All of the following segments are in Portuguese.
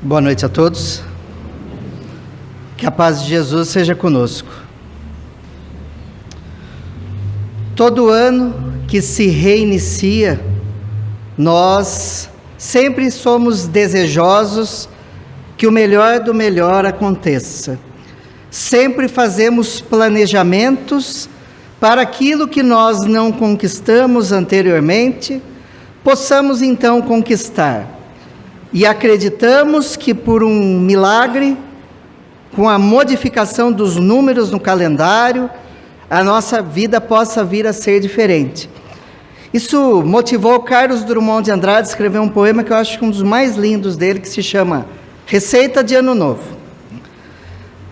Boa noite a todos. Que a paz de Jesus seja conosco. Todo ano que se reinicia, nós sempre somos desejosos que o melhor do melhor aconteça. Sempre fazemos planejamentos para aquilo que nós não conquistamos anteriormente, possamos então conquistar. E acreditamos que por um milagre, com a modificação dos números no calendário, a nossa vida possa vir a ser diferente. Isso motivou Carlos Drummond de Andrade a escrever um poema que eu acho um dos mais lindos dele, que se chama Receita de Ano Novo.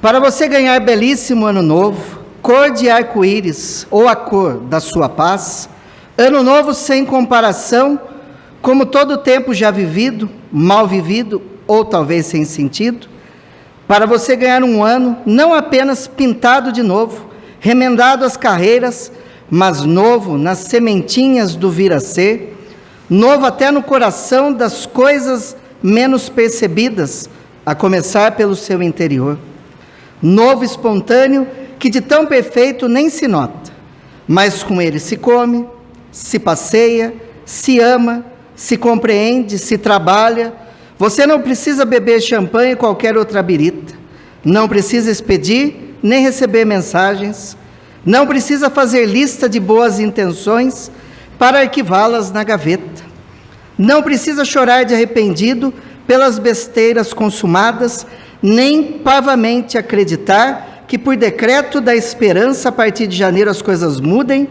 Para você ganhar belíssimo Ano Novo, cor de arco-íris ou a cor da sua paz, Ano Novo sem comparação, como todo tempo já vivido, mal vivido ou talvez sem sentido, para você ganhar um ano não apenas pintado de novo, remendado as carreiras, mas novo nas sementinhas do vir a ser, novo até no coração das coisas menos percebidas, a começar pelo seu interior. Novo espontâneo que de tão perfeito nem se nota, mas com ele se come, se passeia, se ama, se compreende, se trabalha. Você não precisa beber champanhe e qualquer outra birita, não precisa expedir nem receber mensagens, não precisa fazer lista de boas intenções para arquivá-las na gaveta, não precisa chorar de arrependido pelas besteiras consumadas, nem pavamente acreditar que por decreto da esperança a partir de janeiro as coisas mudem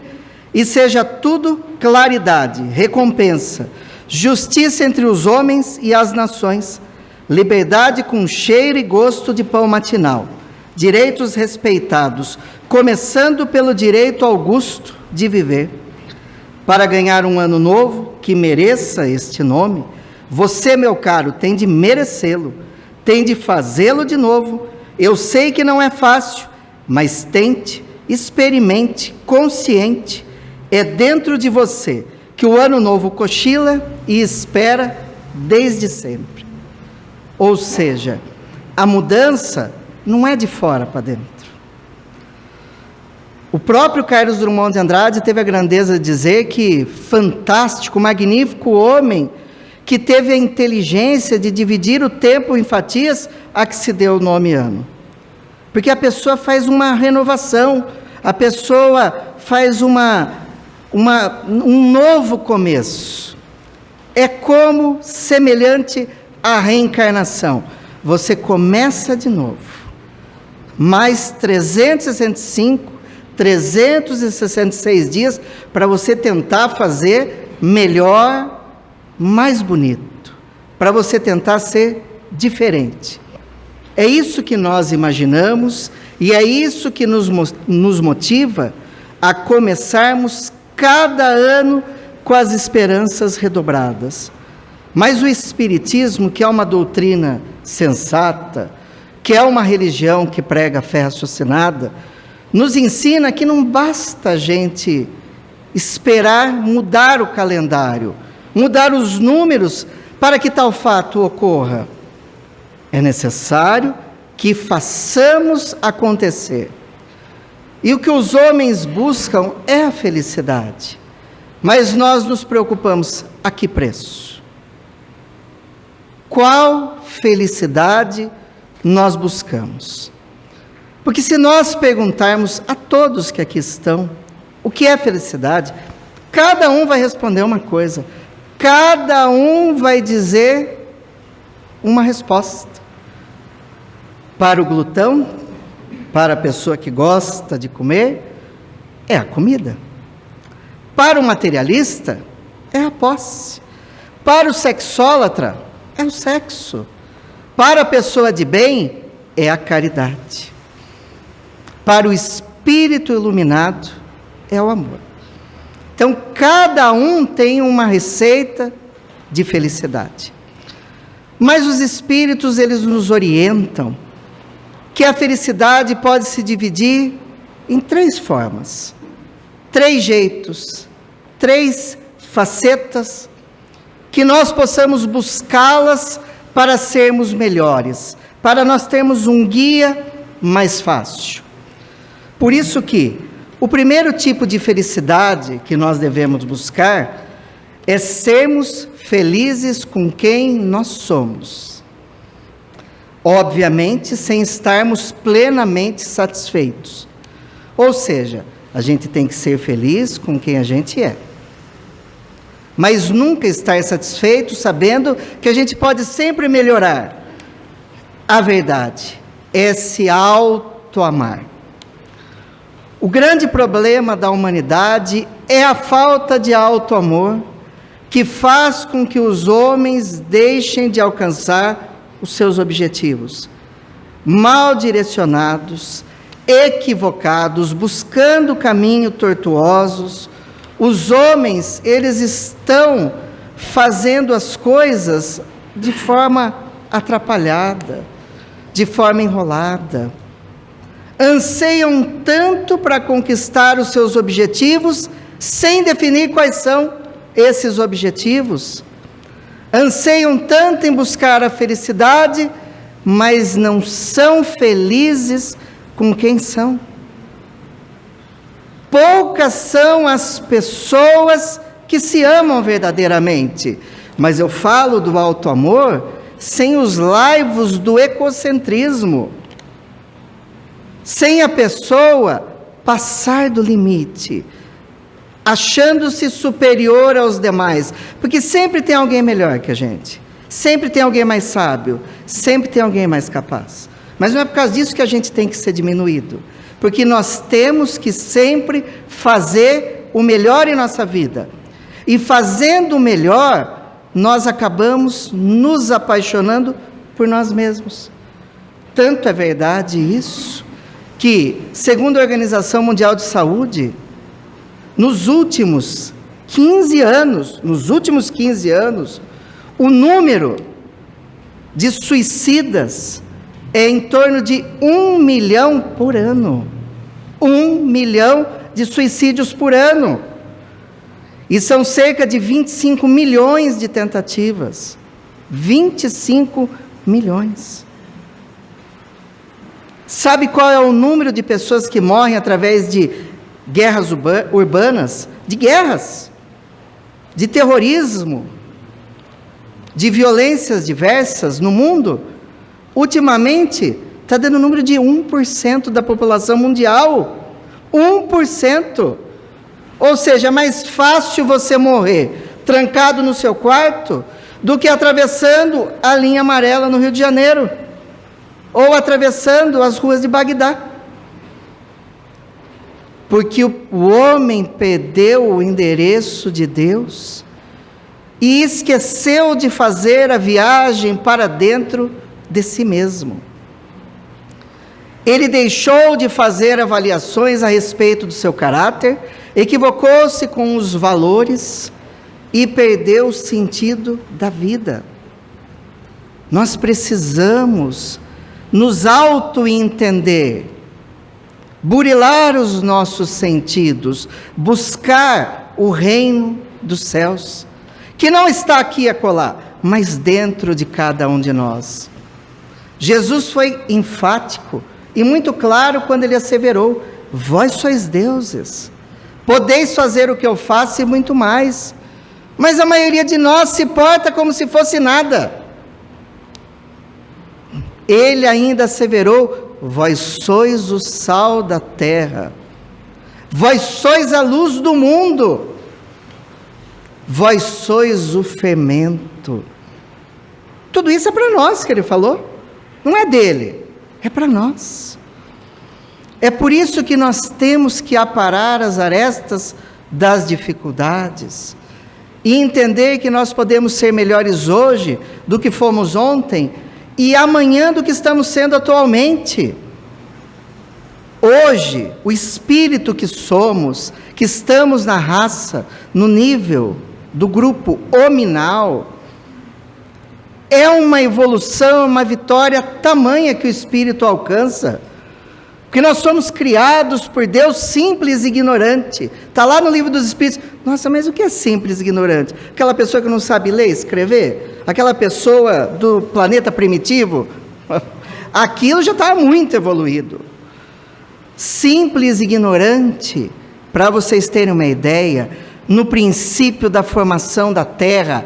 e seja tudo claridade, recompensa, justiça entre os homens e as nações, liberdade com cheiro e gosto de pão matinal, direitos respeitados, começando pelo direito augusto de viver. Para ganhar um ano novo que mereça este nome, você, meu caro, tem de merecê-lo, tem de fazê-lo de novo. Eu sei que não é fácil, mas tente, experimente, consciente. É dentro de você que o ano novo cochila e espera desde sempre. Ou seja, a mudança não é de fora para dentro. O próprio Carlos Drummond de Andrade teve a grandeza de dizer que fantástico, magnífico homem que teve a inteligência de dividir o tempo em fatias a que se deu o nome ano. Porque a pessoa faz uma renovação, a pessoa faz um novo começo. É como semelhante à reencarnação. Você começa de novo. Mais 365, 366 dias para você tentar fazer melhor, mais bonito. Para você tentar ser diferente. É isso que nós imaginamos e é isso que nos motiva a começarmos cada ano com as esperanças redobradas. Mas o Espiritismo, que é uma doutrina sensata, que é uma religião que prega a fé raciocinada, nos ensina que não basta a gente esperar mudar o calendário, mudar os números para que tal fato ocorra. É necessário que façamos acontecer. E o que os homens buscam é a felicidade. Mas nós nos preocupamos, a que preço? Qual felicidade nós buscamos? Porque se nós perguntarmos a todos que aqui estão, o que é felicidade? Cada um vai responder uma coisa. Cada um vai dizer uma resposta. Para o glutão, para a pessoa que gosta de comer, é a comida. Para o materialista, é a posse. Para o sexólatra, é o sexo. Para a pessoa de bem, é a caridade. Para o espírito iluminado, é o amor. Então, cada um tem uma receita de felicidade. Mas os espíritos, eles nos orientam que a felicidade pode se dividir em 3 formas, 3 jeitos, 3 facetas, que nós possamos buscá-las para sermos melhores, para nós termos um guia mais fácil. Por isso que o primeiro tipo de felicidade que nós devemos buscar é sermos felizes com quem nós somos. Obviamente, sem estarmos plenamente satisfeitos. Ou seja, a gente tem que ser feliz com quem a gente é. Mas nunca estar satisfeito sabendo que a gente pode sempre melhorar. A verdade é se auto-amar. O grande problema da humanidade é a falta de auto-amor, que faz com que os homens deixem de alcançar os seus objetivos, mal direcionados, equivocados, buscando caminhos tortuosos. Os homens, eles estão fazendo as coisas de forma atrapalhada, de forma enrolada. Anseiam tanto para conquistar os seus objetivos, sem definir quais são esses objetivos. Anseiam tanto em buscar a felicidade, mas não são felizes com quem são. Poucas são as pessoas que se amam verdadeiramente, mas eu falo do auto-amor sem os laivos do egocentrismo, sem a pessoa passar do limite, achando-se superior aos demais, porque sempre tem alguém melhor que a gente, sempre tem alguém mais sábio, sempre tem alguém mais capaz. Mas não é por causa disso que a gente tem que ser diminuído, porque nós temos que sempre fazer o melhor em nossa vida, e fazendo o melhor, nós acabamos nos apaixonando por nós mesmos. Tanto é verdade isso, que, segundo a Organização Mundial de Saúde, nos últimos 15 anos, o número de suicidas é em torno de 1 milhão por ano. 1 milhão de suicídios por ano. E são cerca de 25 milhões de tentativas. 25 milhões. Sabe qual é o número de pessoas que morrem através de guerras urbanas? De guerras, de terrorismo, de violências diversas no mundo? Ultimamente, está dando o número de 1% da população mundial. 1%. Ou seja, é mais fácil você morrer trancado no seu quarto do que atravessando a linha amarela no Rio de Janeiro, ou atravessando as ruas de Bagdá. Porque o homem perdeu o endereço de Deus e esqueceu de fazer a viagem para dentro de si mesmo. Ele deixou de fazer avaliações a respeito do seu caráter, equivocou-se com os valores e perdeu o sentido da vida. Nós precisamos nos auto-entender, burilar os nossos sentidos, buscar o reino dos céus, que não está aqui e acolá, mas dentro de cada um de nós. Jesus foi enfático e muito claro quando ele asseverou: vós sois deuses, podeis fazer o que eu faço e muito mais, mas a maioria de nós se porta como se fosse nada. Ele ainda asseverou: vós sois o sal da terra, vós sois a luz do mundo, vós sois o fermento. Tudo isso é para nós que ele falou, não é dele, é para nós. É por isso que nós temos que aparar as arestas das dificuldades e entender que nós podemos ser melhores hoje do que fomos ontem e amanhã do que estamos sendo atualmente. Hoje, o espírito que somos, que estamos na raça, no nível do grupo hominal, é uma evolução, uma vitória tamanha que o espírito alcança, porque nós somos criados por Deus simples e ignorante. Está lá no livro dos Espíritos. Nossa, mas o que é simples e ignorante? Aquela pessoa que não sabe ler e escrever? aquela pessoa do planeta primitivo, aquilo já estava muito evoluído. Simples e ignorante, para vocês terem uma ideia, no princípio da formação da Terra,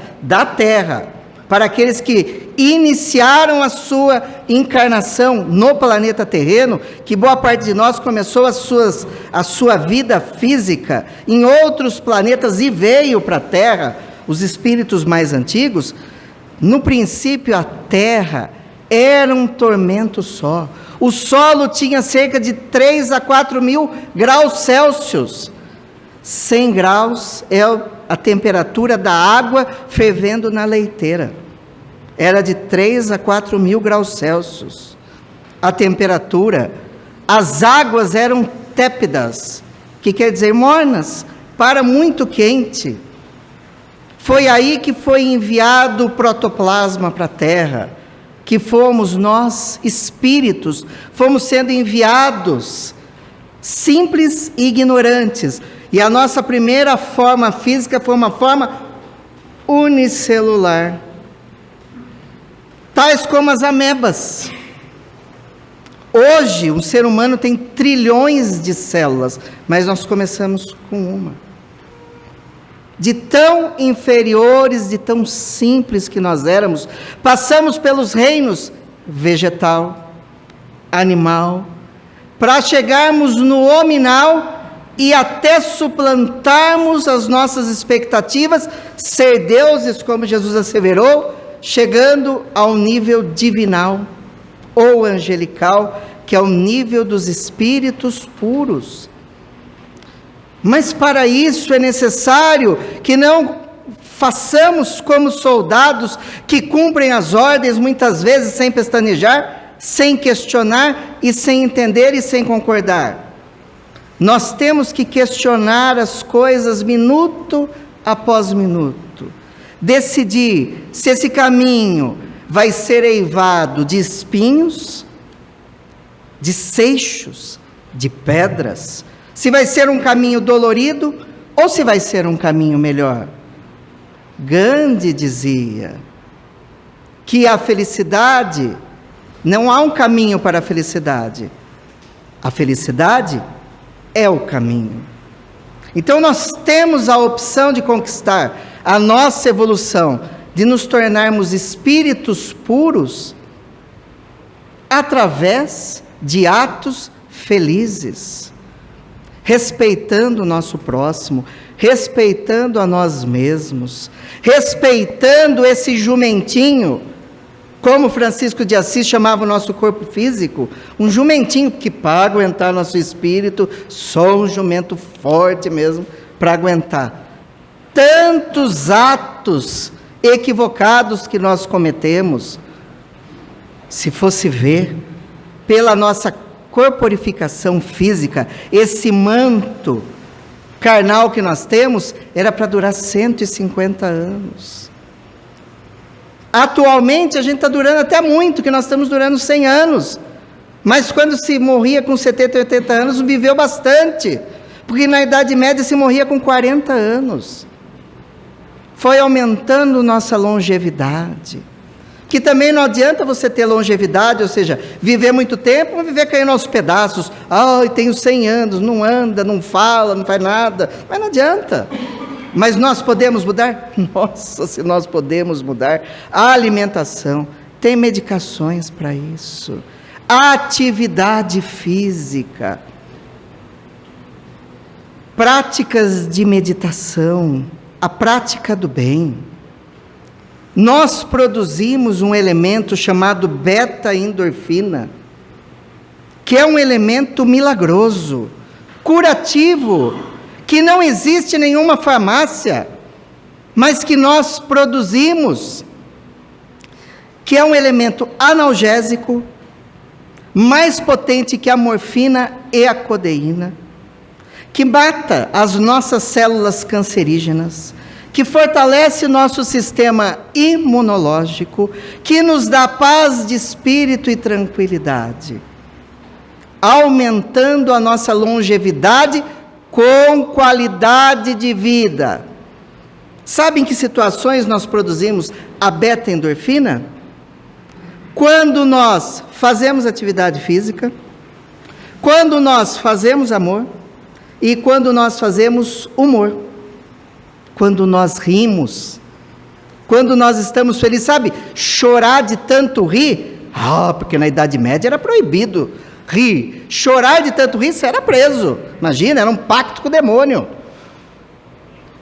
para aqueles que iniciaram a sua encarnação no planeta terreno, que boa parte de nós começou a sua vida física em outros planetas e veio para a Terra, os espíritos mais antigos. No princípio a Terra era um tormento só. O solo tinha cerca de 3 a 4 mil graus Celsius. 100 graus é a temperatura da água fervendo na leiteira. Era de 3 a 4 mil graus Celsius. A temperatura, as águas eram tépidas, que quer dizer mornas, para muito quente. Foi aí que foi enviado o protoplasma para a Terra, que fomos nós, espíritos, fomos sendo enviados, simples e ignorantes. E a nossa primeira forma física foi uma forma unicelular, tais como as amebas. Hoje, o ser humano tem trilhões de células, mas nós começamos com uma. De tão inferiores, de tão simples que nós éramos, passamos pelos reinos vegetal, animal, para chegarmos no hominal e até suplantarmos as nossas expectativas, ser deuses, como Jesus asseverou, chegando ao nível divinal ou angelical, que é o nível dos espíritos puros. Mas para isso é necessário que não façamos como soldados que cumprem as ordens muitas vezes sem pestanejar, sem questionar e sem entender e sem concordar. Nós temos que questionar as coisas minuto após minuto, decidir se esse caminho vai ser eivado de espinhos, de seixos, de pedras, se vai ser um caminho dolorido ou se vai ser um caminho melhor. Gandhi dizia que a felicidade, não há um caminho para a felicidade é o caminho. Então nós temos a opção de conquistar a nossa evolução, de nos tornarmos espíritos puros, através de atos felizes, respeitando o nosso próximo, respeitando a nós mesmos, respeitando esse jumentinho, como Francisco de Assis chamava o nosso corpo físico, um jumentinho, que para aguentar nosso espírito, só um jumento forte mesmo, para aguentar tantos atos equivocados que nós cometemos. Se fosse ver, pela nossa corporificação física, esse manto carnal que nós temos, era para durar 150 anos. Atualmente a gente está durando até muito, que nós estamos durando 100 anos. Mas quando se morria com 70, 80 anos, viveu bastante. Porque na Idade Média se morria com 40 anos. Foi aumentando nossa longevidade. Que também não adianta você ter longevidade, ou seja, viver muito tempo, mas viver caindo aos pedaços. Ai, tenho 100 anos, não anda, não fala, não faz nada. Mas não adianta. Mas nós podemos mudar? Nossa, se nós podemos mudar. A alimentação, tem medicações para isso. A atividade física. Práticas de meditação. A prática do bem. Nós produzimos um elemento chamado beta-endorfina, que é um elemento milagroso, curativo, que não existe em nenhuma farmácia, mas que nós produzimos, que é um elemento analgésico, mais potente que a morfina e a codeína, que mata as nossas células cancerígenas, que fortalece o nosso sistema imunológico, que nos dá paz de espírito e tranquilidade, aumentando a nossa longevidade com qualidade de vida. Sabe em que situações nós produzimos a beta-endorfina? Quando nós fazemos atividade física, quando nós fazemos amor e quando nós fazemos humor. Quando nós rimos, quando nós estamos felizes, sabe? Chorar de tanto rir, porque na Idade Média era proibido rir. Chorar de tanto rir, você era preso. Imagina, era um pacto com o demônio.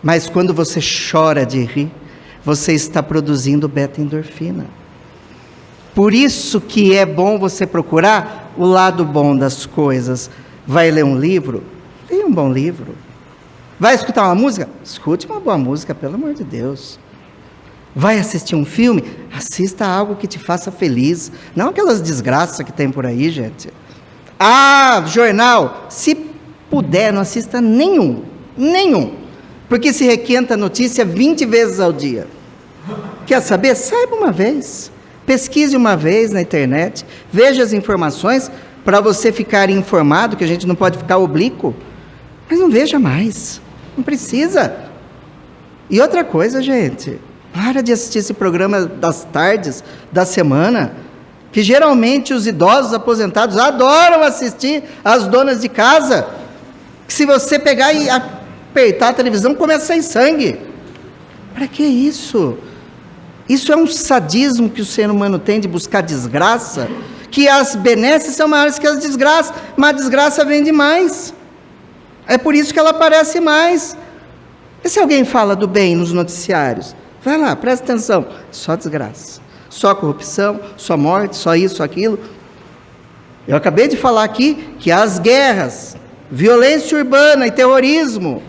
Mas quando você chora de rir, você está produzindo beta-endorfina. Por isso que é bom você procurar o lado bom das coisas. Vai ler um livro? Leia um bom livro. Vai escutar uma música? Escute uma boa música, pelo amor de Deus. Vai assistir um filme? Assista algo que te faça feliz. Não aquelas desgraças que tem por aí, gente. Jornal. Se puder, não assista nenhum. Porque se requenta a notícia 20 vezes ao dia. Quer saber? Saiba uma vez. Pesquise uma vez na internet. Veja as informações para você ficar informado, que a gente não pode ficar oblíquo. Mas não veja mais. Não precisa. E outra coisa, gente. Para de assistir esse programa das tardes da semana, que geralmente os idosos aposentados adoram assistir, as donas de casa. Que se você pegar e apertar a televisão, começa a sair sangue. Para que isso? Isso é um sadismo que o ser humano tem de buscar desgraça, que as benesses são maiores que as desgraças, mas a desgraça vem demais. É por isso que ela aparece mais. E se alguém fala do bem nos noticiários? Vai lá, presta atenção. Só desgraça, só corrupção, só morte, só isso, só aquilo. Eu acabei de falar aqui que as guerras, violência urbana e terrorismo,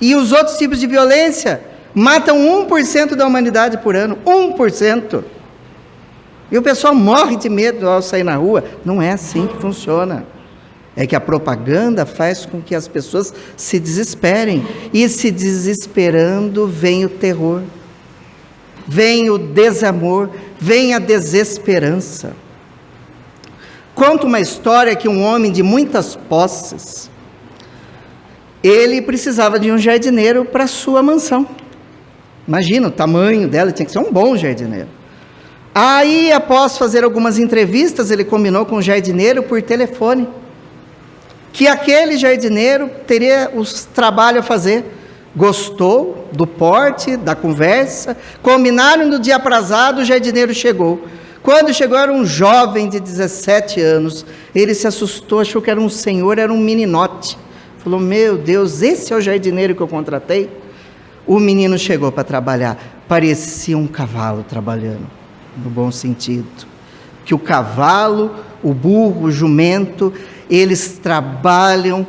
e os outros tipos de violência, matam 1% da humanidade por ano. 1%. E o pessoal morre de medo ao sair na rua. Não é assim que funciona. É que a propaganda faz com que as pessoas se desesperem. E se desesperando, vem o terror, vem o desamor, vem a desesperança. Conta uma história que um homem de muitas posses, ele precisava de um jardineiro para sua mansão. Imagina o tamanho dela, tinha que ser um bom jardineiro. Aí, após fazer algumas entrevistas, ele combinou com o jardineiro por telefone que aquele jardineiro teria os trabalhos a fazer. Gostou do porte, da conversa, combinaram no dia aprazado, o jardineiro chegou. Quando chegou, era um jovem de 17 anos, ele se assustou, achou que era um senhor, era um meninote. Falou, meu Deus, esse é o jardineiro que eu contratei? O menino chegou para trabalhar, parecia um cavalo trabalhando, no bom sentido. Que o cavalo, o burro, o jumento, eles trabalham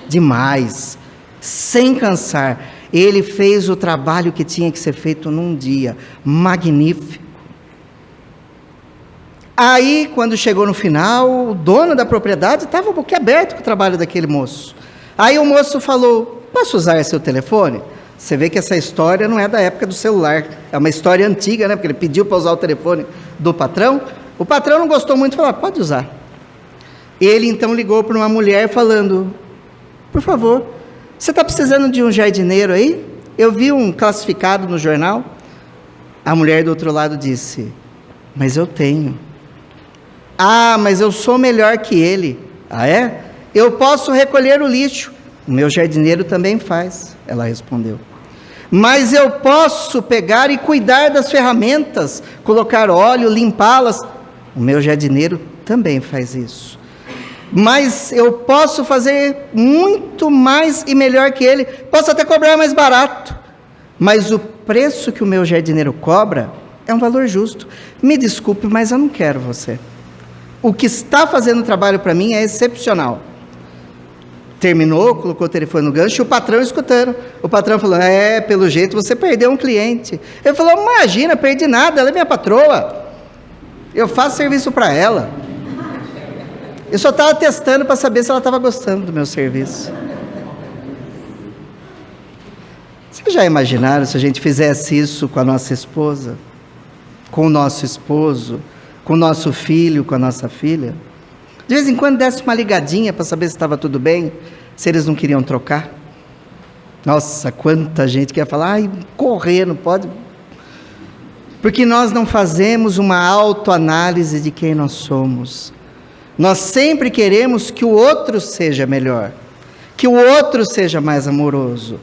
demais, sem cansar. Ele fez o trabalho que tinha que ser feito num dia, magnífico. Aí, quando chegou no final, o dono da propriedade estava boquiaberto com o trabalho daquele moço. Aí o moço falou, posso usar seu telefone? Você vê que essa história não é da época do celular, é uma história antiga, né? Porque ele pediu para usar o telefone do patrão. O patrão não gostou muito e falou, pode usar. Ele então ligou para uma mulher falando, por favor, você está precisando de um jardineiro aí? Eu vi um classificado no jornal. A mulher do outro lado disse, mas eu tenho. Mas eu sou melhor que ele. É? Eu posso recolher o lixo. O meu jardineiro também faz, ela respondeu. Mas eu posso pegar e cuidar das ferramentas, colocar óleo, limpá-las. O meu jardineiro também faz isso. Mas eu posso fazer muito mais e melhor que ele. Posso até cobrar mais barato. Mas o preço que o meu jardineiro cobra é um valor justo. Me desculpe, mas eu não quero você. O que está fazendo o trabalho para mim é excepcional. Terminou, colocou o telefone no gancho, e o patrão escutando. O patrão falou, pelo jeito você perdeu um cliente. Ele falou, imagina, perdi nada, ela é minha patroa. Eu faço serviço para ela. Eu só estava testando para saber se ela estava gostando do meu serviço. Vocês já imaginaram se a gente fizesse isso com a nossa esposa? Com o nosso esposo? Com o nosso filho, com a nossa filha? De vez em quando desse uma ligadinha para saber se estava tudo bem, se eles não queriam trocar. Nossa, quanta gente quer falar, ai, correr, não pode. Porque nós não fazemos uma autoanálise de quem nós somos. Nós sempre queremos que o outro seja melhor, que o outro seja mais amoroso.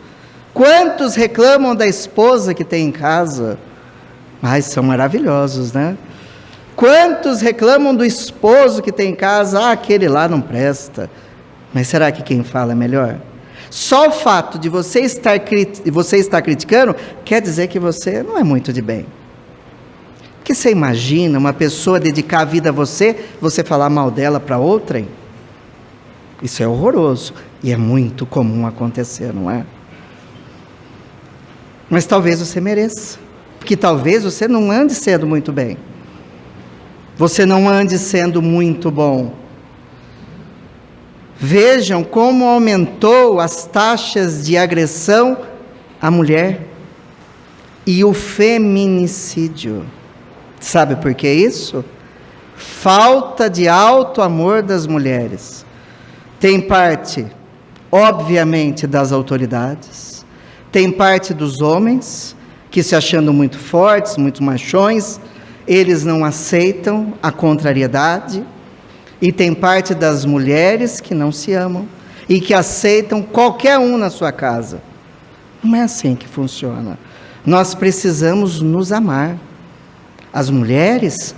Quantos reclamam da esposa que tem em casa? Mas são maravilhosos, né? Quantos reclamam do esposo que tem em casa? Ah, aquele lá não presta. Mas será que quem fala é melhor? Só o fato de você estar criticando quer dizer que você não é muito de bem. Porque você imagina uma pessoa dedicar a vida a você falar mal dela para outrem? Isso é horroroso e é muito comum acontecer, não é? Mas talvez você mereça, porque talvez você não ande sendo muito bem. Você não ande sendo muito bom. Vejam como aumentou as taxas de agressão à mulher e o feminicídio. Sabe por que isso? Falta de auto-amor das mulheres. Tem parte, obviamente, das autoridades, tem parte dos homens, que se achando muito fortes, muito machões, eles não aceitam a contrariedade, e tem parte das mulheres que não se amam, e que aceitam qualquer um na sua casa. Não é assim que funciona. Nós precisamos nos amar. As mulheres,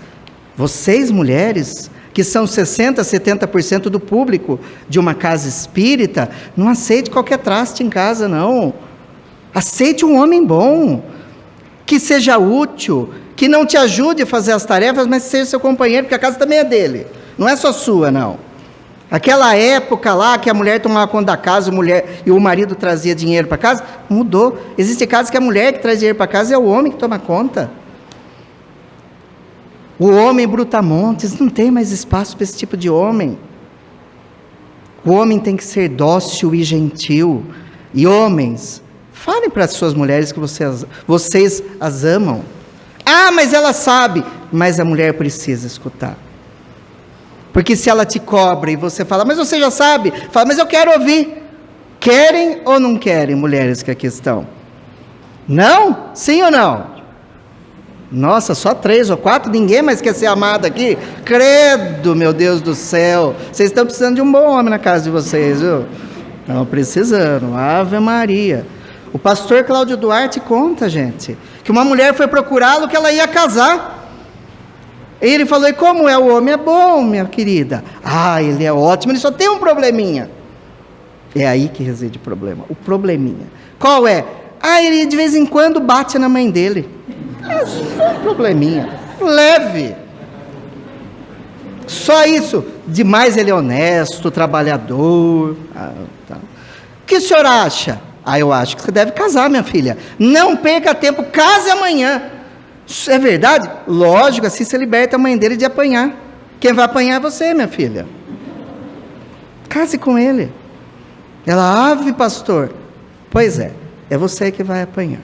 vocês mulheres, que são 60%, 70% do público de uma casa espírita, não aceite qualquer traste em casa, não. Aceite um homem bom, que seja útil, que não te ajude a fazer as tarefas, mas seja seu companheiro, porque a casa também é dele, não é só sua, não. Aquela época lá que a mulher tomava conta da casa, e o marido trazia dinheiro para casa, mudou. Existem casos que a mulher que traz dinheiro para casa é o homem que toma conta. O homem brutamontes, não tem mais espaço para esse tipo de homem. O homem tem que ser dócil e gentil. E homens, falem para as suas mulheres que vocês as amam. Ah, mas ela sabe. Mas a mulher precisa escutar. Porque se ela te cobra e você fala, mas você já sabe. Fala, mas eu quero ouvir. Querem ou não querem, mulheres que aqui estão? Não? Sim ou não? Nossa, só 3 ou 4, ninguém mais quer ser amado aqui? Credo, meu Deus do céu. Vocês estão precisando de um bom homem na casa de vocês, viu? Estão precisando, Ave Maria. O pastor Cláudio Duarte conta, gente, que uma mulher foi procurá-lo que ela ia casar. E ele falou, e como é o homem? É bom, minha querida. Ah, ele é ótimo, ele só tem um probleminha. É aí que reside o problema, o probleminha. Qual é? Ah, ele de vez em quando bate na mãe dele. É só um probleminha, leve. Só isso. Demais ele é honesto, trabalhador. Tá. O que o senhor acha? Ah, eu acho que você deve casar, minha filha. Não perca tempo, case amanhã. É verdade? Lógico, assim você liberta a mãe dele de apanhar. Quem vai apanhar é você, minha filha. Case com ele. Ela, ave pastor. Pois é você que vai apanhar.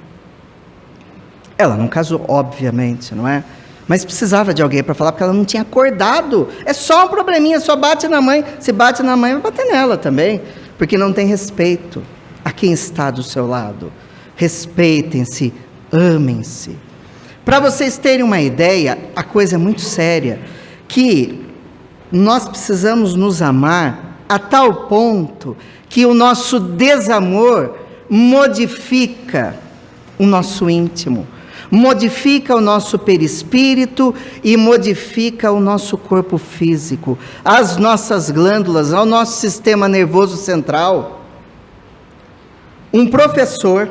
Ela não casou, obviamente, não é? Mas precisava de alguém para falar, porque ela não tinha acordado. É só um probleminha, só bate na mãe. Se bate na mãe, vai bater nela também. Porque não tem respeito a quem está do seu lado. Respeitem-se, amem-se. Para vocês terem uma ideia, a coisa é muito séria. Que nós precisamos nos amar a tal ponto que o nosso desamor modifica o nosso íntimo. Modifica o nosso perispírito e modifica o nosso corpo físico, as nossas glândulas, o nosso sistema nervoso central. Um professor,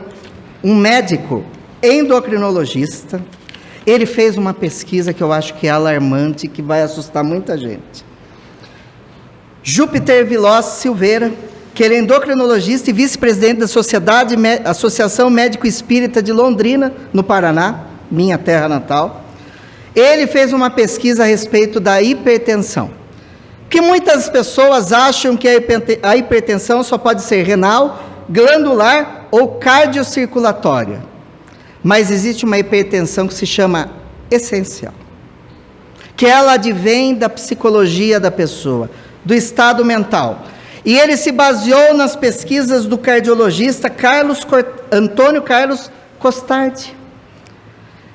um médico endocrinologista, ele fez uma pesquisa que eu acho que é alarmante, que vai assustar muita gente. Júpiter Viloz Silveira, que ele é endocrinologista e vice-presidente da Associação Médico Espírita de Londrina, no Paraná, minha terra natal. Ele fez uma pesquisa a respeito da hipertensão. Que muitas pessoas acham que a hipertensão só pode ser renal, glandular ou cardiocirculatória. Mas existe uma hipertensão que se chama essencial. Que ela advém da psicologia da pessoa, do estado mental. E ele se baseou nas pesquisas do cardiologista Antônio Carlos Costardi,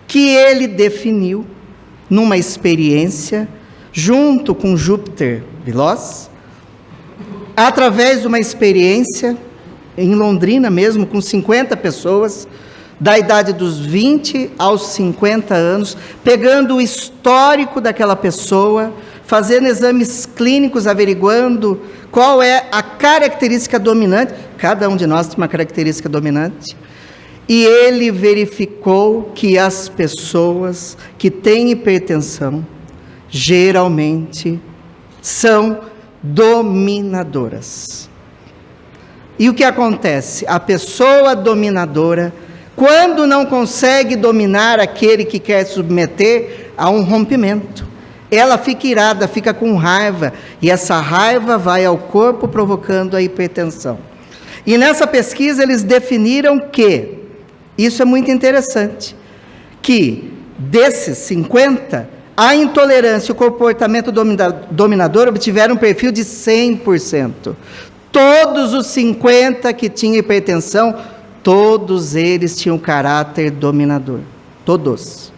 que ele definiu numa experiência junto com Júpiter Villós, através de uma experiência em Londrina mesmo, com 50 pessoas, da idade dos 20 aos 50 anos, pegando o histórico daquela pessoa, fazendo exames clínicos, averiguando qual é a característica dominante. Cada um de nós tem uma característica dominante. E ele verificou que as pessoas que têm hipertensão, geralmente, são dominadoras. E o que acontece? A pessoa dominadora, quando não consegue dominar aquele que quer submeter, há um rompimento. Ela fica irada, fica com raiva, e essa raiva vai ao corpo provocando a hipertensão. E nessa pesquisa eles definiram que, isso é muito interessante, que desses 50, a intolerância e o comportamento dominador obtiveram um perfil de 100%. Todos os 50 que tinham hipertensão, todos eles tinham caráter dominador. Todos.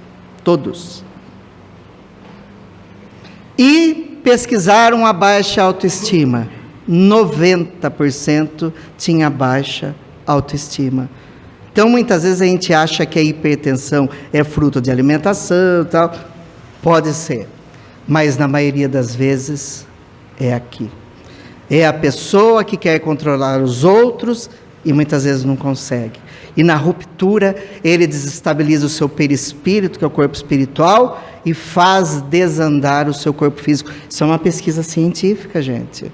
E pesquisaram a baixa autoestima. 90% tinha baixa autoestima. Então, muitas vezes a gente acha que a hipertensão é fruto de alimentação e tal. Pode ser. Mas na maioria das vezes é aqui. É a pessoa que quer controlar os outros e muitas vezes não consegue. E na ruptura, ele desestabiliza o seu perispírito, que é o corpo espiritual, e faz desandar o seu corpo físico. Isso é uma pesquisa científica, gente.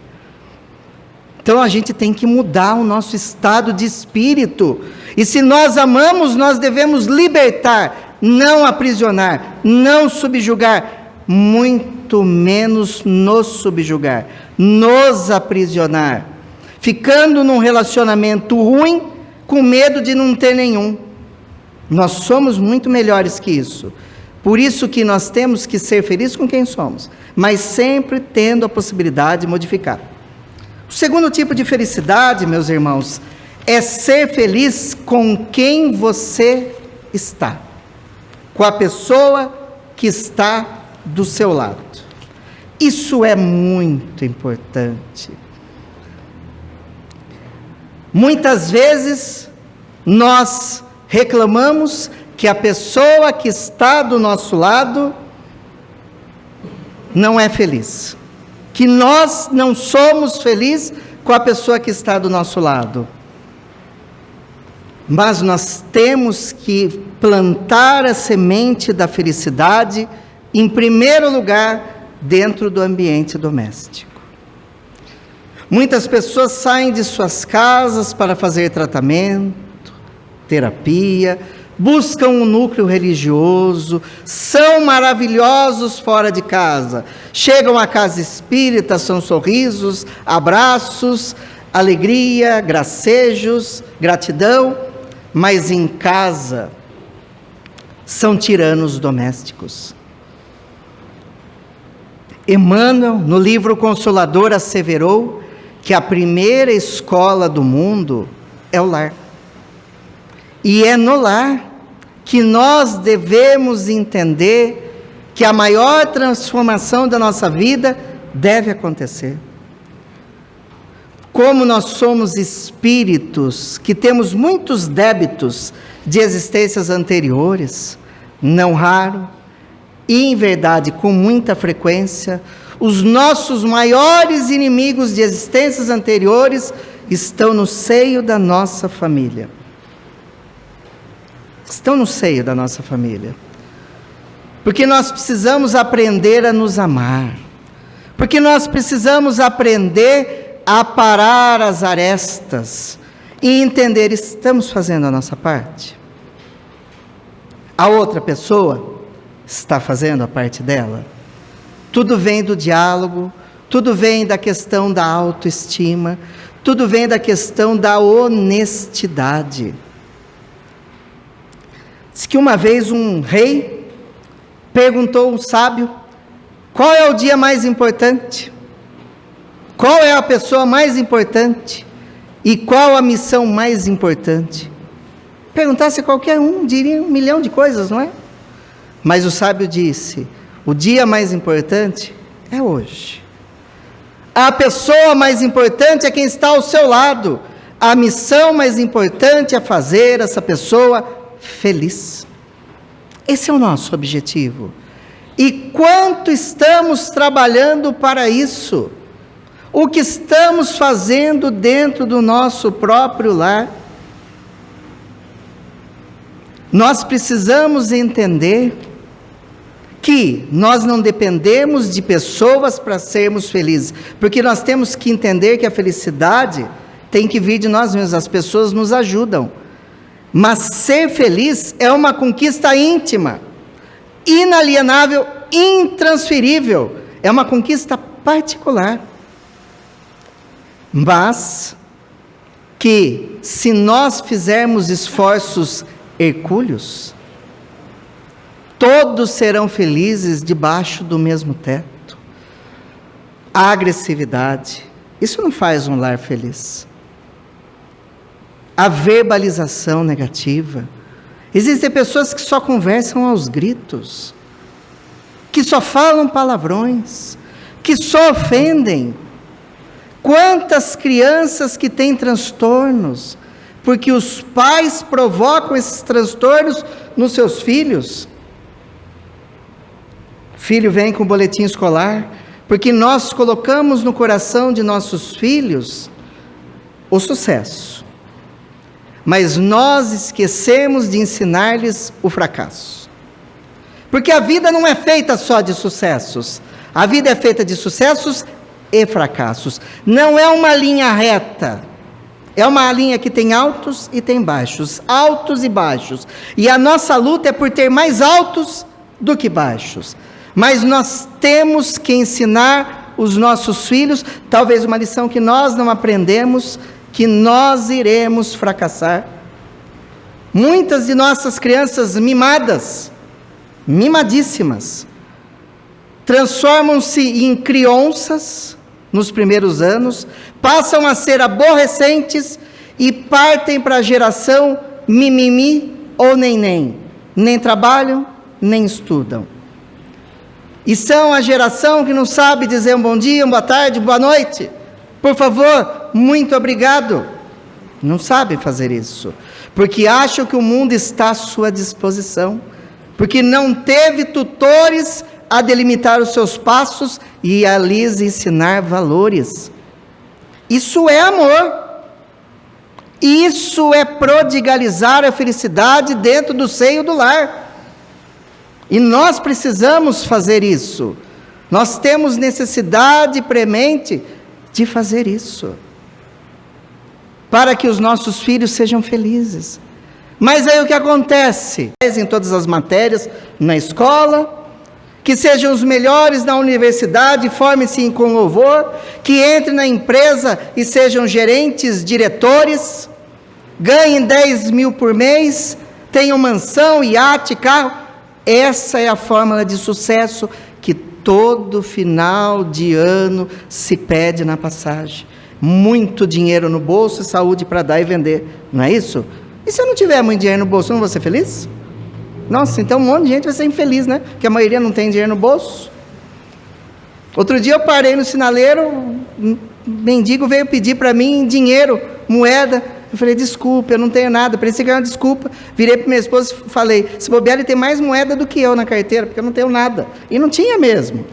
Então a gente tem que mudar o nosso estado de espírito. E se nós amamos, nós devemos libertar, não aprisionar, não subjugar, muito menos nos subjugar, nos aprisionar, ficando num relacionamento ruim, com medo de não ter nenhum. Nós somos muito melhores que isso. Por isso que nós temos que ser felizes com quem somos, mas sempre tendo a possibilidade de modificar. O segundo tipo de felicidade, meus irmãos, é ser feliz com quem você está, com a pessoa que está do seu lado. Isso é muito importante. Muitas vezes nós reclamamos que a pessoa que está do nosso lado não é feliz, que nós não somos felizes com a pessoa que está do nosso lado. Mas nós temos que plantar a semente da felicidade, em primeiro lugar, dentro do ambiente doméstico. Muitas pessoas saem de suas casas para fazer tratamento, terapia, buscam um núcleo religioso, são maravilhosos fora de casa, chegam à casa espírita, são sorrisos, abraços, alegria, gracejos, gratidão, mas em casa são tiranos domésticos. Emmanuel, no livro Consolador, asseverou que a primeira escola do mundo é o lar. E é no lar que nós devemos entender que a maior transformação da nossa vida deve acontecer. Como nós somos espíritos que temos muitos débitos de existências anteriores, não raro, e em verdade com muita frequência, os nossos maiores inimigos de existências anteriores estão no seio da nossa família. Estão no seio da nossa família. Porque nós precisamos aprender a nos amar. Porque nós precisamos aprender a parar as arestas e entender, estamos fazendo a nossa parte? A outra pessoa está fazendo a parte dela? Tudo vem do diálogo, tudo vem da questão da autoestima, tudo vem da questão da honestidade. Diz que uma vez um rei perguntou a um sábio: qual é o dia mais importante? Qual é a pessoa mais importante? E qual a missão mais importante? Perguntasse a qualquer um, diria 1 milhão de coisas, não é? Mas o sábio disse: o dia mais importante é hoje. A pessoa mais importante é quem está ao seu lado. A missão mais importante é fazer essa pessoa feliz. Esse é o nosso objetivo. E quanto estamos trabalhando para isso? O que estamos fazendo dentro do nosso próprio lar? Nós precisamos entender que nós não dependemos de pessoas para sermos felizes, porque nós temos que entender que a felicidade tem que vir de nós mesmos, as pessoas nos ajudam, mas ser feliz é uma conquista íntima, inalienável, intransferível, é uma conquista particular, mas que se nós fizermos esforços hercúleos, todos serão felizes debaixo do mesmo teto. A agressividade, isso não faz um lar feliz. A verbalização negativa, existem pessoas que só conversam aos gritos, que só falam palavrões, que só ofendem. Quantas crianças que têm transtornos, porque os pais provocam esses transtornos nos seus filhos. Filho vem com o boletim escolar, porque nós colocamos no coração de nossos filhos o sucesso, mas nós esquecemos de ensinar-lhes o fracasso, porque a vida não é feita só de sucessos, a vida é feita de sucessos e fracassos, não é uma linha reta, é uma linha que tem altos e tem baixos, altos e baixos, e a nossa luta é por ter mais altos do que baixos, mas nós temos que ensinar os nossos filhos, talvez uma lição que nós não aprendemos, que nós iremos fracassar. Muitas de nossas crianças mimadas, mimadíssimas, transformam-se em crianças nos primeiros anos, passam a ser aborrecentes e partem para a geração mimimi ou nem trabalham, nem estudam. E são a geração que não sabe dizer um bom dia, uma boa tarde, boa noite. Por favor, muito obrigado. Não sabe fazer isso, porque acham que o mundo está à sua disposição, porque não teve tutores a delimitar os seus passos e a lhes ensinar valores. Isso é amor. Isso é prodigalizar a felicidade dentro do seio do lar. E nós precisamos fazer isso. Nós temos necessidade premente de fazer isso, para que os nossos filhos sejam felizes. Mas aí o que acontece? Em todas as matérias, na escola, que sejam os melhores na universidade, formem-se com louvor, que entrem na empresa e sejam gerentes, diretores, ganhem 10 mil por mês, tenham mansão, iate, carro. Essa é a fórmula de sucesso que todo final de ano se pede na passagem. Muito dinheiro no bolso e saúde para dar e vender, não é isso? E se eu não tiver muito dinheiro no bolso, eu não vou ser feliz? Nossa, então um monte de gente vai ser infeliz, né? Porque a maioria não tem dinheiro no bolso. Outro dia eu parei no sinaleiro, um mendigo veio pedir para mim dinheiro, moeda. Eu falei, desculpa, eu não tenho nada. Parecia que era uma desculpa. Virei para minha esposa e falei, se bobear, ele tem mais moeda do que eu na carteira, porque eu não tenho nada. E não tinha mesmo.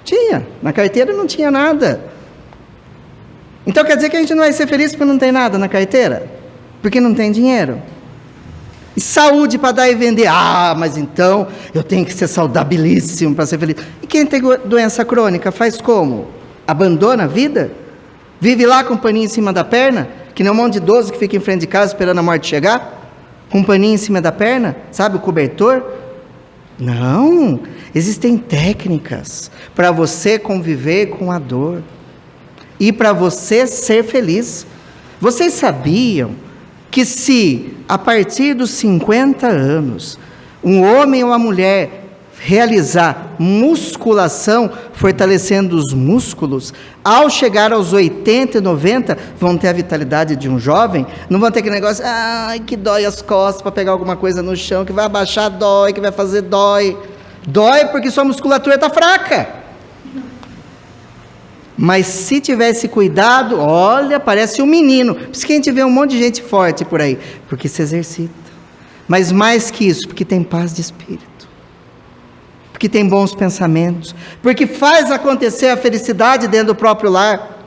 Tinha. Na carteira não tinha nada. Então quer dizer que a gente não vai ser feliz porque não tem nada na carteira? Porque não tem dinheiro? E saúde para dar e vender. Ah, mas então eu tenho que ser saudabilíssimo para ser feliz. E quem tem doença crônica faz como? Abandona a vida? Vive lá com um paninho em cima da perna? Que nem um monte de idoso que fica em frente de casa esperando a morte chegar? Com um paninho em cima da perna? Sabe, o cobertor? Não. Existem técnicas para você conviver com a dor. E para você ser feliz. Vocês sabiam que se a partir dos 50 anos, um homem ou uma mulher realizar musculação, fortalecendo os músculos, ao chegar aos 80 e 90, vão ter a vitalidade de um jovem, não vão ter aquele negócio, que dói as costas para pegar alguma coisa no chão, que vai abaixar dói, que vai fazer dói. Dói porque sua musculatura está fraca. Mas se tivesse cuidado, olha, parece um menino. Por isso que a gente vê um monte de gente forte por aí, porque se exercita. Mas mais que isso, porque tem paz de espírito, porque tem bons pensamentos, porque faz acontecer a felicidade dentro do próprio lar.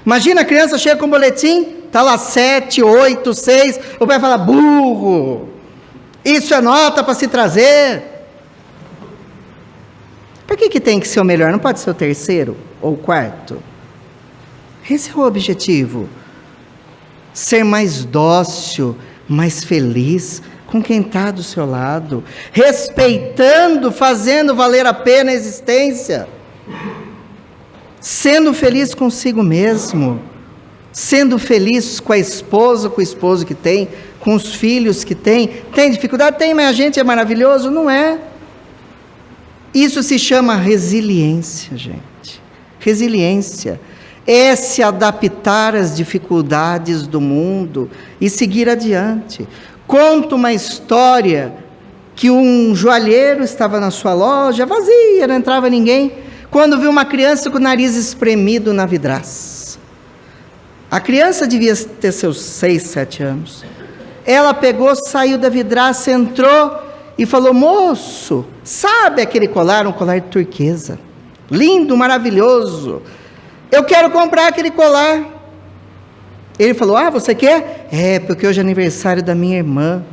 Imagina a criança chega com um boletim, está lá 7, 8, 6, o pai fala, burro, isso é nota para se trazer. Por que tem que ser o melhor? Não pode ser o terceiro ou o quarto? Esse é o objetivo. Ser mais dócil, mais feliz com quem está do seu lado, respeitando, fazendo valer a pena a existência, sendo feliz consigo mesmo, sendo feliz com a esposa, com o esposo que tem, com os filhos que tem. Tem dificuldade? Tem, mas a gente é maravilhoso? Não é. Isso se chama resiliência, gente. Resiliência é se adaptar às dificuldades do mundo e seguir adiante. Conta uma história que um joalheiro estava na sua loja, vazia, não entrava ninguém, quando viu uma criança com o nariz espremido na vidraça. A criança devia ter seus 6, 7 anos. Ela pegou, saiu da vidraça, entrou e falou, moço, sabe aquele colar, um colar de turquesa, lindo, maravilhoso, eu quero comprar aquele colar. Ele falou, você quer? É, porque hoje é aniversário da minha irmã,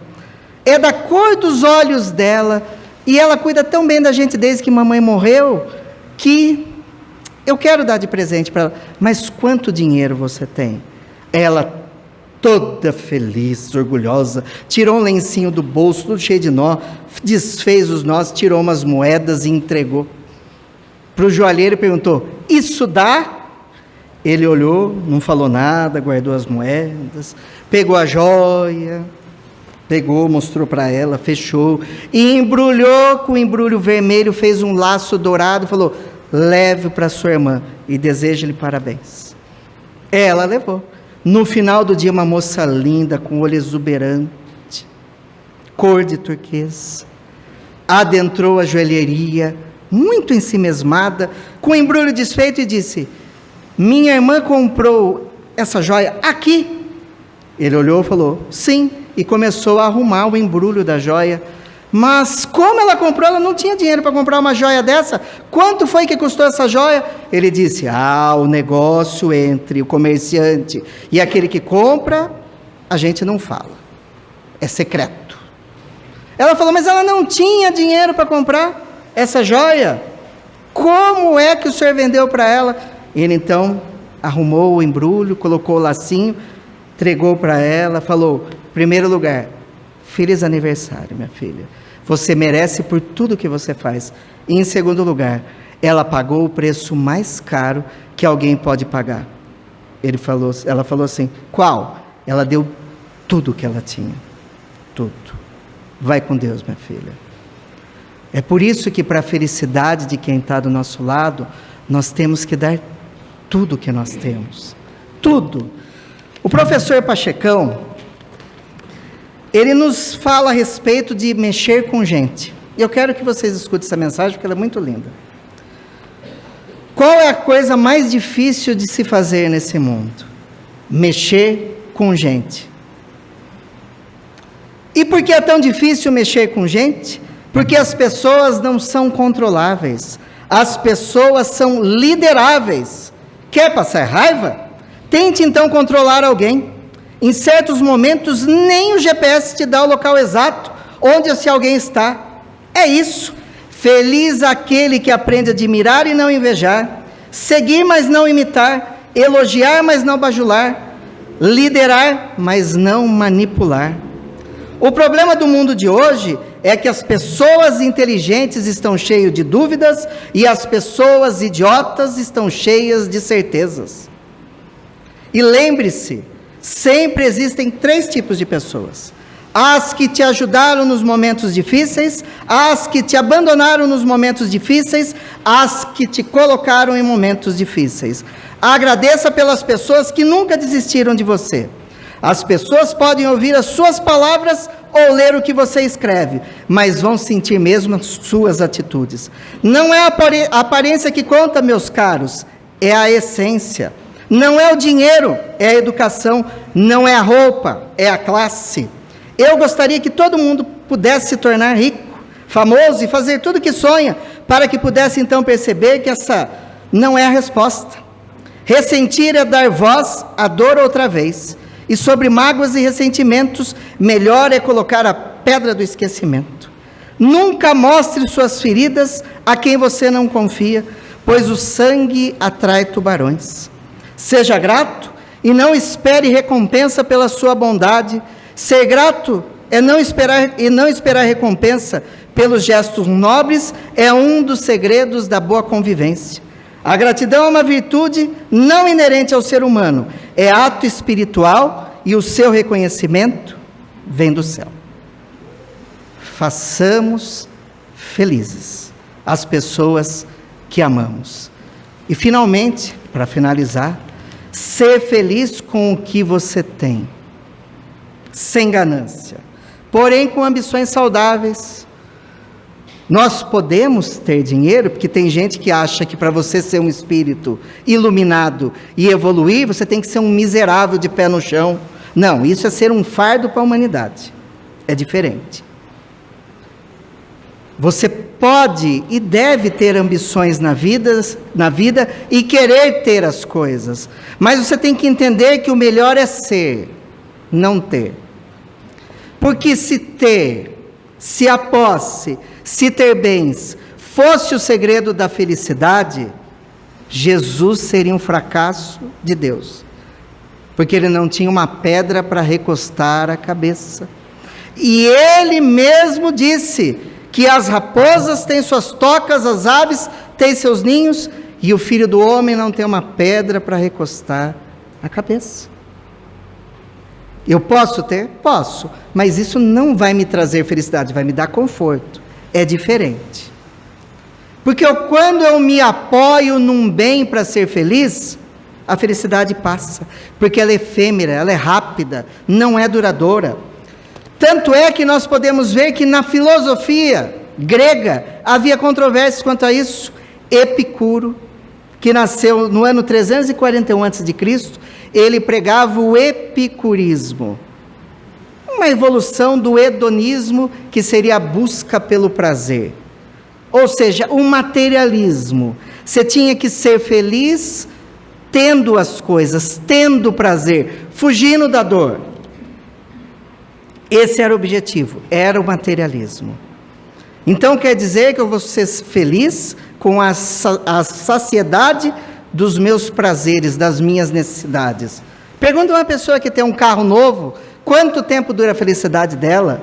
é da cor dos olhos dela, e ela cuida tão bem da gente desde que mamãe morreu, que eu quero dar de presente para ela. Mas quanto dinheiro você tem? Ela, toda feliz, orgulhosa, tirou um lencinho do bolso, tudo cheio de nó, desfez os nós, tirou umas moedas e entregou para o joalheiro e perguntou, isso dá? Ele olhou, não falou nada, guardou as moedas, pegou a joia, mostrou para ela, fechou, e embrulhou com o embrulho vermelho, fez um laço dourado, falou, leve para sua irmã e deseje-lhe parabéns. Ela levou. No final do dia, uma moça linda, com olho exuberante, cor de turquesa, adentrou a joalheria, muito ensimesmada, com o embrulho desfeito e disse, minha irmã comprou essa joia aqui? Ele olhou e falou, sim, e começou a arrumar o embrulho da joia. Mas como ela comprou? Ela não tinha dinheiro para comprar uma joia dessa. Quanto foi que custou essa joia? Ele disse, o negócio entre o comerciante e aquele que compra, a gente não fala, é secreto. Ela falou, mas ela não tinha dinheiro para comprar essa joia, como é que o senhor vendeu para ela? Ele então arrumou o embrulho, colocou o lacinho, entregou para ela, falou, em primeiro lugar, feliz aniversário, minha filha, você merece por tudo que você faz. E em segundo lugar, ela pagou o preço mais caro que alguém pode pagar. Ela falou assim, qual? Ela deu tudo o que ela tinha, tudo. Vai com Deus, minha filha. É por isso que para a felicidade de quem está do nosso lado, nós temos que dar tudo que nós temos, tudo. O professor Pachecão, ele nos fala a respeito de mexer com gente. Eu quero que vocês escutem essa mensagem, porque ela é muito linda. Qual é a coisa mais difícil de se fazer nesse mundo? Mexer com gente. E por que é tão difícil mexer com gente? Porque as pessoas não são controláveis, as pessoas são lideráveis. Quer passar raiva? Tente então controlar alguém. Em certos momentos, nem o GPS te dá o local exato onde esse alguém está. É isso. Feliz aquele que aprende a admirar e não invejar, seguir, mas não imitar, elogiar, mas não bajular, liderar, mas não manipular. O problema do mundo de hoje é que as pessoas inteligentes estão cheias de dúvidas e as pessoas idiotas estão cheias de certezas. E lembre-se, sempre existem 3 tipos de pessoas. As que te ajudaram nos momentos difíceis, as que te abandonaram nos momentos difíceis, as que te colocaram em momentos difíceis. Agradeça pelas pessoas que nunca desistiram de você. As pessoas podem ouvir as suas palavras ou ler o que você escreve, mas vão sentir mesmo as suas atitudes. Não é a aparência que conta, meus caros, é a essência. Não é o dinheiro, é a educação. Não é a roupa, é a classe. Eu gostaria que todo mundo pudesse se tornar rico, famoso e fazer tudo o que sonha, para que pudesse então perceber que essa não é a resposta. Ressentir é dar voz à dor outra vez. E sobre mágoas e ressentimentos, melhor é colocar a pedra do esquecimento. Nunca mostre suas feridas a quem você não confia, pois o sangue atrai tubarões. Seja grato e não espere recompensa pela sua bondade. Ser grato é não esperar recompensa pelos gestos nobres, é um dos segredos da boa convivência. A gratidão é uma virtude não inerente ao ser humano, é ato espiritual e o seu reconhecimento vem do céu. Façamos felizes as pessoas que amamos. E finalmente, para finalizar, ser feliz com o que você tem, sem ganância, porém com ambições saudáveis. Nós podemos ter dinheiro, porque tem gente que acha que para você ser um espírito iluminado e evoluir, você tem que ser um miserável de pé no chão. Não, isso é ser um fardo para a humanidade. É diferente. Você pode e deve ter ambições na vida e querer ter as coisas, mas você tem que entender que o melhor é ser, não ter. Porque se a posse, se ter bens fosse o segredo da felicidade, Jesus seria um fracasso de Deus, porque ele não tinha uma pedra para recostar a cabeça. E ele mesmo disse que as raposas têm suas tocas, as aves têm seus ninhos, e o Filho do Homem não tem uma pedra para recostar a cabeça. Eu posso ter? Posso, mas isso não vai me trazer felicidade, vai me dar conforto. É diferente. Porque quando eu me apoio num bem para ser feliz, a felicidade passa, porque ela é efêmera, ela é rápida, não é duradoura. Tanto é que nós podemos ver que na filosofia grega havia controvérsias quanto a isso. Epicuro, que nasceu no ano 341 a.C., ele pregava o epicurismo, uma evolução do hedonismo, que seria a busca pelo prazer, ou seja, um materialismo. Você tinha que ser feliz tendo as coisas, tendo prazer, fugindo da dor. Esse era o objetivo, era o materialismo. Então quer dizer que eu vou ser feliz com a saciedade dos meus prazeres, das minhas necessidades. Pergunta uma pessoa que tem um carro novo, quanto tempo dura a felicidade dela?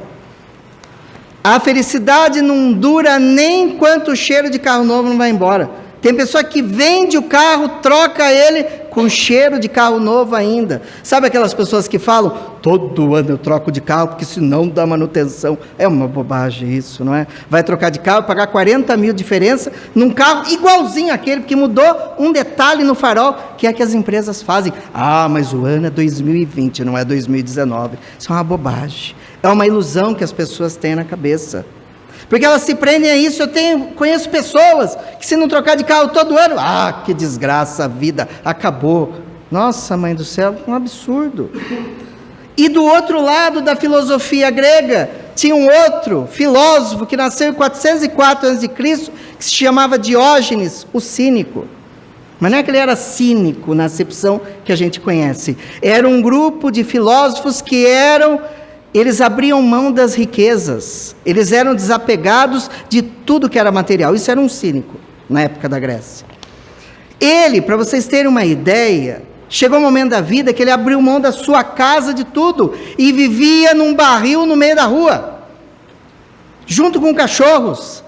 A felicidade não dura nem enquanto o cheiro de carro novo não vai embora. Tem pessoa que vende o carro, troca ele com cheiro de carro novo ainda. Sabe aquelas pessoas que falam, todo ano eu troco de carro, porque senão dá manutenção. É uma bobagem isso, não é? Vai trocar de carro, pagar 40 mil de diferença num carro igualzinho àquele, porque mudou um detalhe no farol, que é que as empresas fazem. Ah, mas o ano é 2020, não é 2019. Isso é uma bobagem. É uma ilusão que as pessoas têm na cabeça. Porque elas se prendem a isso. Conheço pessoas que, se não trocar de carro todo ano, que desgraça, a vida acabou. Nossa, mãe do céu, um absurdo. E do outro lado da filosofia grega, tinha um outro filósofo que nasceu em 404 a.C., que se chamava Diógenes, o cínico. Mas não é que ele era cínico na acepção que a gente conhece. Era um grupo de filósofos que eles abriam mão das riquezas, eles eram desapegados de tudo que era material. Isso era um cínico, na época da Grécia. Ele, para vocês terem uma ideia, chegou um momento da vida que ele abriu mão da sua casa, de tudo, e vivia num barril no meio da rua, junto com cachorros.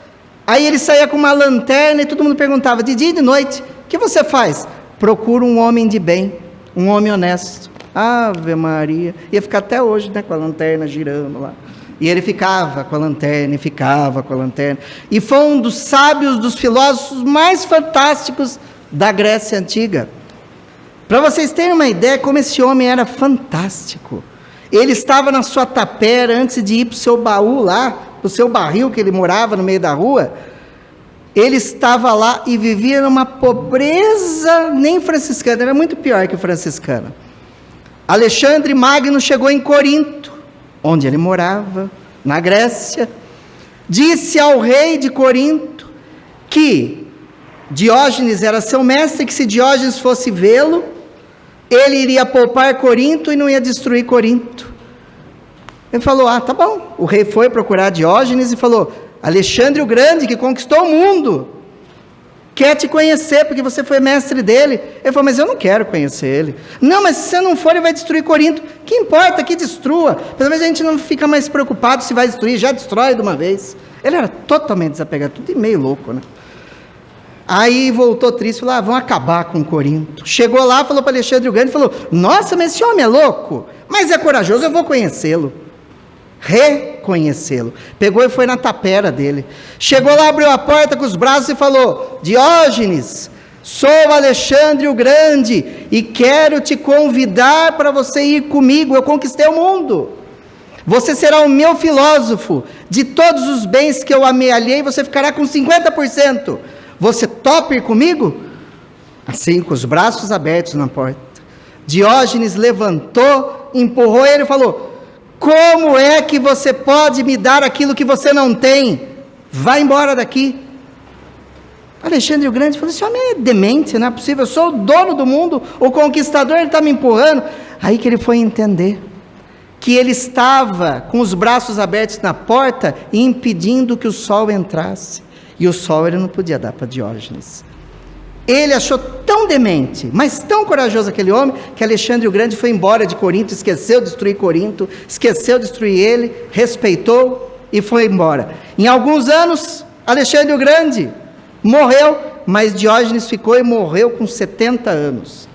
Aí ele saía com uma lanterna e todo mundo perguntava, de dia e de noite, o que você faz? Procuro um homem de bem, um homem honesto. Ave Maria. Ia ficar até hoje, né, com a lanterna girando lá. E ele ficava com a lanterna, e ficava com a lanterna. E foi um dos sábios, dos filósofos mais fantásticos da Grécia Antiga. Para vocês terem uma ideia como esse homem era fantástico. Ele estava na sua tapera antes de ir para o seu baú lá, para o seu barril que ele morava no meio da rua. Ele estava lá e vivia numa pobreza nem franciscana, era muito pior que franciscana. Alexandre Magno chegou em Corinto, onde ele morava, na Grécia, disse ao rei de Corinto que Diógenes era seu mestre, que se Diógenes fosse vê-lo, ele iria poupar Corinto e não ia destruir Corinto. Ele falou, tá bom. O rei foi procurar Diógenes e falou, Alexandre o Grande, que conquistou o mundo, quer te conhecer, porque você foi mestre dele. Ele falou, mas eu não quero conhecer ele. Não, mas se você não for, ele vai destruir Corinto. Que importa que destrua? Pelo menos a gente não fica mais preocupado se vai destruir, já destrói de uma vez. Ele era totalmente desapegado, tudo meio louco, né? Aí voltou triste, falou, vão acabar com Corinto. Chegou lá, falou para Alexandre o Grande, falou, nossa, mas esse homem é louco, mas é corajoso, eu vou conhecê-lo. Reconhecê-lo. Pegou e foi na tapera dele. Chegou lá, abriu a porta com os braços e falou, Diógenes, sou Alexandre o Grande e quero te convidar para você ir comigo, eu conquistei o mundo. Você será o meu filósofo, de todos os bens que eu amealhei, você ficará com 50%. Você topa ir comigo? Assim, com os braços abertos na porta. Diógenes levantou, empurrou ele e falou, como é que você pode me dar aquilo que você não tem? Vai embora daqui. Alexandre o Grande falou, esse homem é demente, não é possível, eu sou o dono do mundo, o conquistador, ele está me empurrando. Aí que ele foi entender que ele estava com os braços abertos na porta, impedindo que o sol entrasse. E o sol ele não podia dar para Diógenes. Ele achou tão demente, mas tão corajoso aquele homem, que Alexandre o Grande foi embora de Corinto, esqueceu de destruir Corinto, esqueceu de destruir ele, respeitou e foi embora. Em alguns anos, Alexandre o Grande morreu, mas Diógenes ficou e morreu com 70 anos.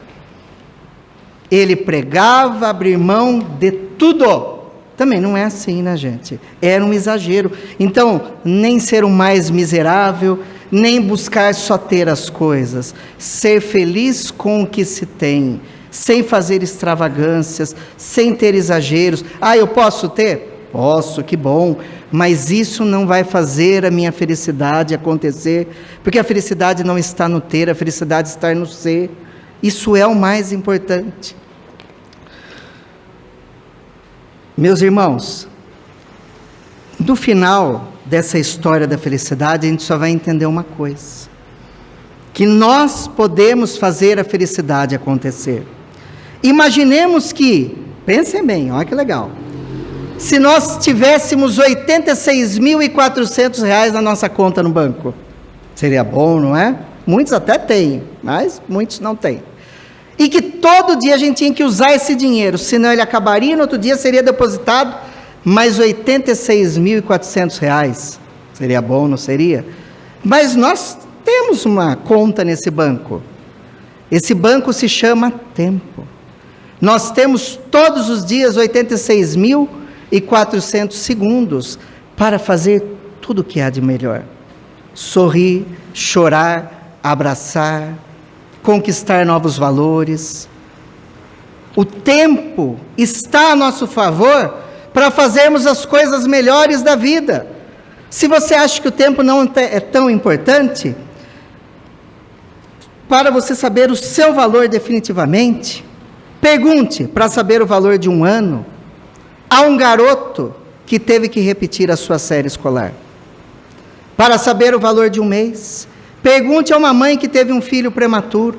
Ele pregava abrir mão de tudo. Também não é assim, né, gente? Era um exagero. Então, nem ser o mais miserável, nem buscar só ter as coisas. Ser feliz com o que se tem, sem fazer extravagâncias, sem ter exageros. Eu posso ter? Posso, que bom. Mas isso não vai fazer a minha felicidade acontecer, porque a felicidade não está no ter, a felicidade está no ser. Isso é o mais importante. Meus irmãos, no final dessa história da felicidade, a gente só vai entender uma coisa, que nós podemos fazer a felicidade acontecer. Imaginemos que, pensem bem, olha que legal, se nós tivéssemos R$ 86.400 na nossa conta no banco, seria bom, não é? Muitos até têm, mas muitos não têm. E que todo dia a gente tinha que usar esse dinheiro, senão ele acabaria, no outro dia seria depositado mais R$ 86.400. Seria bom, não seria? Mas nós temos uma conta nesse banco. Esse banco se chama tempo. Nós temos todos os dias 86.400 segundos para fazer tudo o que há de melhor. Sorrir, chorar, abraçar, conquistar novos valores. O tempo está a nosso favor para fazermos as coisas melhores da vida. Se você acha que o tempo não é tão importante, para você saber o seu valor definitivamente, pergunte para saber o valor de um ano a um garoto que teve que repetir a sua série escolar. Para saber o valor de um mês, pergunte a uma mãe que teve um filho prematuro.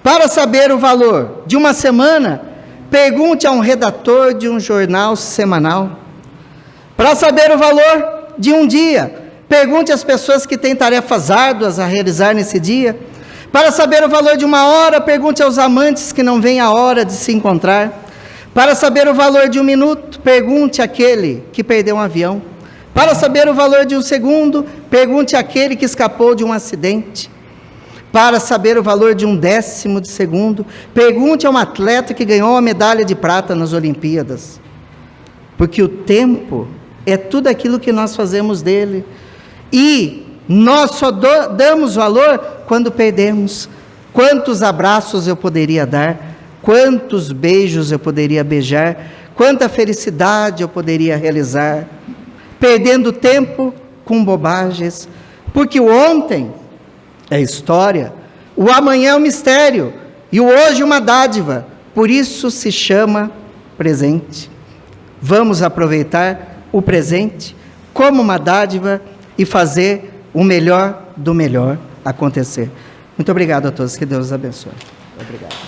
Para saber o valor de uma semana, pergunte a um redator de um jornal semanal. Para saber o valor de um dia, pergunte às pessoas que têm tarefas árduas a realizar nesse dia. Para saber o valor de uma hora, pergunte aos amantes que não veem a hora de se encontrar. Para saber o valor de um minuto, pergunte àquele que perdeu um avião. Para saber o valor de um segundo, pergunte àquele que escapou de um acidente. para saber o valor de 1/10 de segundo. Pergunte a um atleta que ganhou a medalha de prata nas Olimpíadas. Porque o tempo é tudo aquilo que nós fazemos dele. E nós só damos valor quando perdemos. Quantos abraços eu poderia dar? Quantos beijos eu poderia beijar? Quanta felicidade eu poderia realizar? Perdendo tempo com bobagens. Porque o ontem é história, o amanhã é um mistério, e o hoje uma dádiva. Por isso se chama presente. Vamos aproveitar o presente como uma dádiva e fazer o melhor do melhor acontecer. Muito obrigado a todos, que Deus os abençoe. Obrigado.